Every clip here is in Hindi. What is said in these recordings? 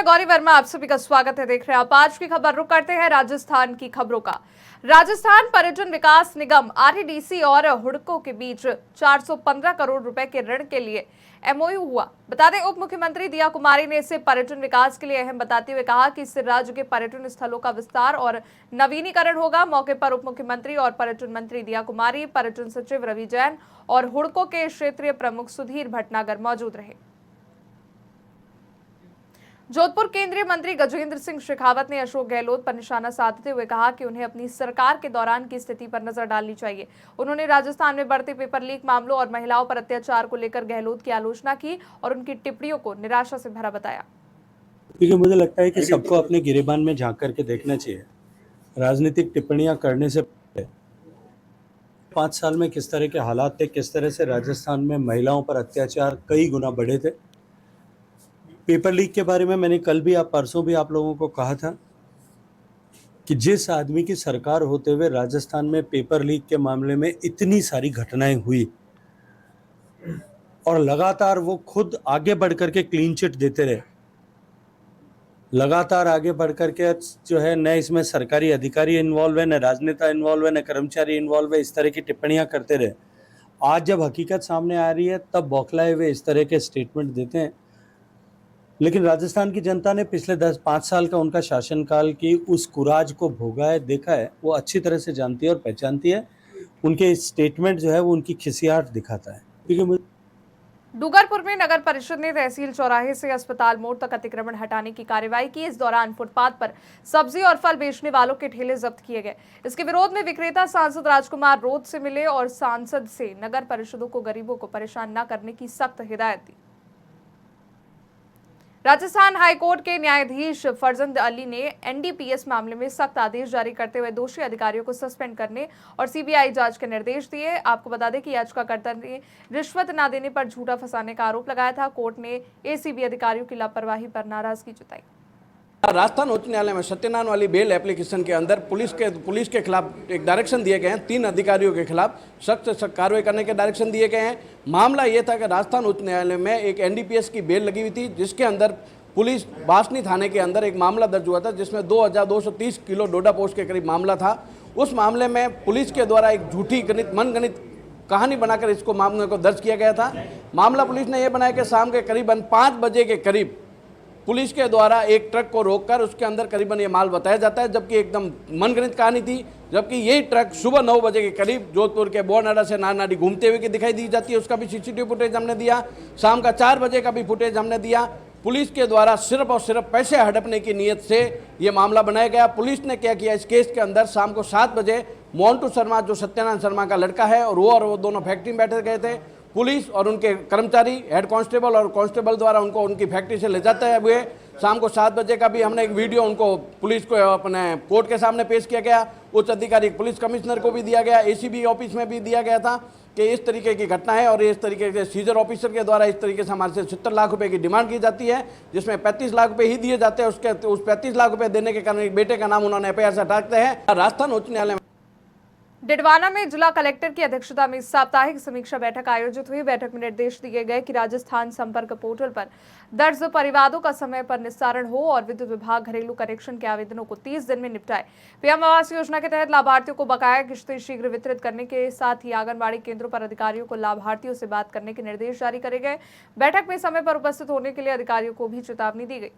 मैं गौरी वर्मा, आप सभी का स्वागत है। देख रहे हैं आप आज की खबर। रुक करते हैं राजस्थान की खबरों का। राजस्थान पर्यटन विकास निगम आरटीडीसी और हुडको के बीच 415 करोड़ रुपए के ऋण के लिए एमओयू हुआ। बता दें, उप मुख्यमंत्री दिया कुमारी ने इसे पर्यटन विकास के लिए अहम बताते हुए कहा कि इससे राज्य के पर्यटन स्थलों का विस्तार और नवीनीकरण होगा। मौके पर उप मुख्यमंत्री और पर्यटन मंत्री दिया कुमारी, पर्यटन सचिव रवि जैन और हुडको के क्षेत्रीय प्रमुख सुधीर भटनागर मौजूद रहे। जोधपुर केंद्रीय मंत्री गजेंद्र सिंह शेखावत ने अशोक गहलोत पर निशाना साधते हुए कहा कि उन्हें अपनी सरकार के दौरान की स्थिति पर नजर डालनी चाहिए। उन्होंने राजस्थान में बढ़ते पेपर लीक मामलों और महिलाओं पर अत्याचार को लेकर गहलोत की आलोचना की और उनकी टिप्पणियों को निराशा से भरा बताया। क्योंकि मुझे लगता है कि सबको अपने गिरेबान में झांक करके देखना चाहिए। राजनीतिक टिप्पणियां करने से पहले 5 साल में किस तरह के हालात थे, किस तरह से राजस्थान में महिलाओं पर अत्याचार कई गुना बढ़े थे। पेपर लीक के बारे में मैंने कल भी परसों भी आप लोगों को कहा था कि जिस आदमी की सरकार होते हुए राजस्थान में पेपर लीक के मामले में इतनी सारी घटनाएं हुई और लगातार वो खुद आगे बढ़ करके क्लीन चिट देते रहे, लगातार आगे बढ़ करके जो है न इसमें सरकारी अधिकारी इन्वॉल्व है, न राजनेता इन्वॉल्व है, न कर्मचारी इन्वॉल्व है, इस तरह की टिप्पणियां करते रहे। आज जब हकीकत सामने आ रही है तब बौखलाए हुए इस तरह के स्टेटमेंट देते हैं। लेकिन राजस्थान की जनता ने पिछले 10-5 साल का उनका शासनकाल की उस कुराज को भोगा है, देखा है, वो अच्छी तरह से जानती है और पहचानती है। उनके स्टेटमेंट जो है वो उनकी खिसियाहट दिखाता है। क्योंकि डूंगरपुर में नगर परिषद ने तहसील चौराहे से अस्पताल मोड़ तक अतिक्रमण हटाने की कार्रवाई की। इस दौरान फुटपाथ पर सब्जी और फल बेचने वालों के ठेले जब्त किए गए। इसके विरोध में विक्रेता सांसद राजकुमार रोध से मिले और सांसद से नगर परिषदों को गरीबों को परेशान न करने की सख्त हिदायत दी। राजस्थान हाईकोर्ट के न्यायाधीश फरजंद अली ने एनडीपीएस मामले में सख्त आदेश जारी करते हुए दोषी अधिकारियों को सस्पेंड करने और सीबीआई जांच के निर्देश दिए। आपको बता दें कि याचिकाकर्ता ने रिश्वत न देने पर झूठा फंसाने का आरोप लगाया था। कोर्ट ने एसीबी अधिकारियों की लापरवाही पर नाराजगी जताई। राजस्थान उच्च न्यायालय में सत्यनारायण वाली बेल एप्लीकेशन के अंदर पुलिस के खिलाफ एक डायरेक्शन दिए गए हैं। 3 अधिकारियों के खिलाफ सख्त कार्रवाई करने के डायरेक्शन दिए गए हैं। मामला ये था कि राजस्थान उच्च न्यायालय में एक एनडीपीएस की बेल लगी हुई थी, जिसके अंदर पुलिस बासनी थाने के अंदर एक मामला दर्ज हुआ था, जिसमें 2230 किलो डोडा पोस्ट के करीब मामला था। उस मामले में पुलिस के द्वारा एक झूठी मनगणित कहानी बनाकर इसको मामले को दर्ज किया गया था। मामला पुलिस ने यह बनाया कि शाम के करीबन 5 बजे के करीब पुलिस के द्वारा एक ट्रक को रोककर उसके अंदर करीबन ये माल बताया जाता है, जबकि एकदम मनगणित कहानी थी। जबकि यही ट्रक सुबह 9 बजे के करीब जोधपुर के बोरनाडा से नारनाडी घूमते हुए दिखाई दी जाती है। उसका भी सीसीटीवी फुटेज हमने दिया। शाम का 4 बजे का भी फुटेज हमने दिया। पुलिस के द्वारा सिर्फ और सिर्फ पैसे हड़पने की नीयत से ये मामला बनाया गया। पुलिस ने क्या किया, इस केस के अंदर शाम को 7 बजे मोन्टू शर्मा, जो सत्यनारायण शर्मा का लड़का है, और वो दोनों फैक्ट्री में बैठे गए थे। पुलिस और उनके कर्मचारी, हेड कांस्टेबल और कांस्टेबल द्वारा उनको उनकी फैक्ट्री से ले जाते हुए शाम को 7 बजे का भी हमने एक वीडियो उनको पुलिस को अपने कोर्ट के सामने पेश किया गया। उच्च अधिकारी पुलिस कमिश्नर को भी दिया गया, एसीबी ऑफिस में भी दिया गया था कि इस तरीके की घटना है और इस तरीके से सीजर ऑफिसर के द्वारा इस तरीके से हमारे से 70 लाख रुपए की डिमांड की जाती है, जिसमें 35 लाख रुपए ही दिए जाते हैं। उस 35 लाख रुपए देने के कारण एक बेटे का नाम उन्होंने एफआईआर से हटाते हैं। राजस्थान उच्च न्यायालय डिडवाना में जिला कलेक्टर की अध्यक्षता में साप्ताहिक समीक्षा बैठक आयोजित हुई। बैठक में निर्देश दिए गए कि राजस्थान संपर्क पोर्टल पर दर्ज परिवादों का समय पर निस्तारण हो और विद्युत विभाग घरेलू कनेक्शन के आवेदनों को 30 दिन में निपटाए। पीएम आवास योजना के तहत लाभार्थियों को बकाया किश्तें शीघ्र वितरित करने के साथ ही आंगनबाड़ी केंद्रों पर अधिकारियों को लाभार्थियों से बात करने के निर्देश जारी करे गए। बैठक में समय पर उपस्थित होने के लिए अधिकारियों को भी चेतावनी दी गई।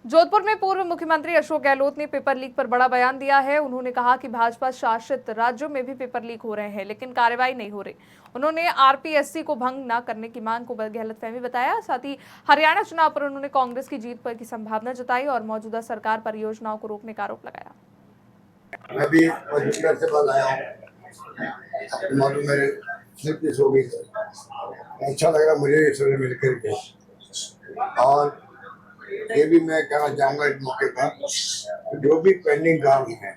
जोधपुर में पूर्व मुख्यमंत्री अशोक गहलोत ने पेपर लीक पर बड़ा बयान दिया है। उन्होंने कहा कि भाजपा शासित राज्यों में भी पेपर लीक हो रहे हैं, लेकिन कार्रवाई नहीं हो रही। उन्होंने आरपीएससी को भंग न करने की मांग को गलतफहमी बताया। साथ ही हरियाणा चुनाव पर उन्होंने कांग्रेस की जीत पर की संभावना जताई और मौजूदा सरकार पर योजनाओं को रोकने का आरोप लगाया। मैं भी से बात आया हूं, मालूम मेरे हो गई। अच्छा लग रहा मुझे इस तरह मिलकर के, और ये भी मैं कहना चाहूँगा इस मौके पर, जो भी पेंडिंग काम है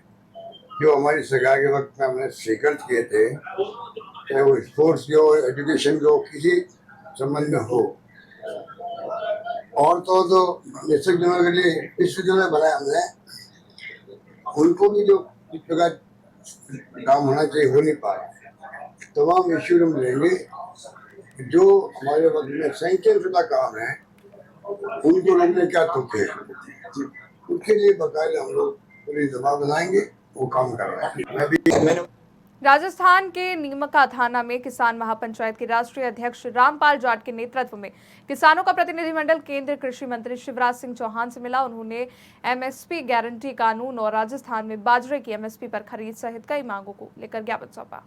जो हमारी सरकार के वक्त में हमने स्वीकृत किए थे, चाहे वो स्पोर्ट्स के हो, एजुकेशन के हो, किसी संबंध में हो, और तो निश्चित दिनों के लिए विश्वविद्यालय बनाया हमने, उनको भी जो जगह काम होना चाहिए हो नहीं पा रहा। तमाम इश्यू हम लेंगे जो हमारे वक्त में सैंक्शन शुदा काम है उनको रोकने क्या तुक है, उसके लिए बाकायदा हम लोग पूरी दवा बनाएंगे, वो काम कर रहे हैं। मैं भी राजस्थान के नीमका थाना में किसान महापंचायत के राष्ट्रीय अध्यक्ष रामपाल जाट के नेतृत्व में किसानों का प्रतिनिधिमंडल केंद्रीय कृषि मंत्री शिवराज सिंह चौहान से मिला। उन्होंने एमएसपी गारंटी कानून और राजस्थान में बाजरे की एमएसपी पर खरीद सहित कई मांगों को लेकर ज्ञापन सौंपा।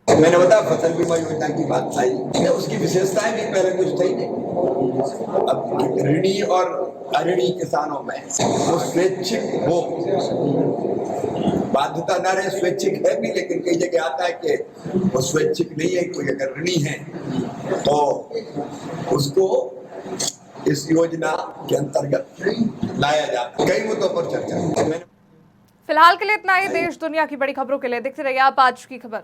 मैंने बताया फसल बीमा योजना की बात आई, उसकी विशेषताएं भी पहले कुछ थी नहीं। अब ऋणी और अऋणी किसानों में वो स्वैच्छिक हो, बाध्यता न रहे, स्वैच्छिक है भी, लेकिन कई जगह आता है कि वो स्वैच्छिक नहीं है। कोई अगर ऋणी है तो उसको इस योजना के अंतर्गत लाया जाता है। कई मुद्दों पर चर्चा। फिलहाल के लिए इतना ही। देश दुनिया की बड़ी खबरों के लिए देखते रहिए आप आज की खबर।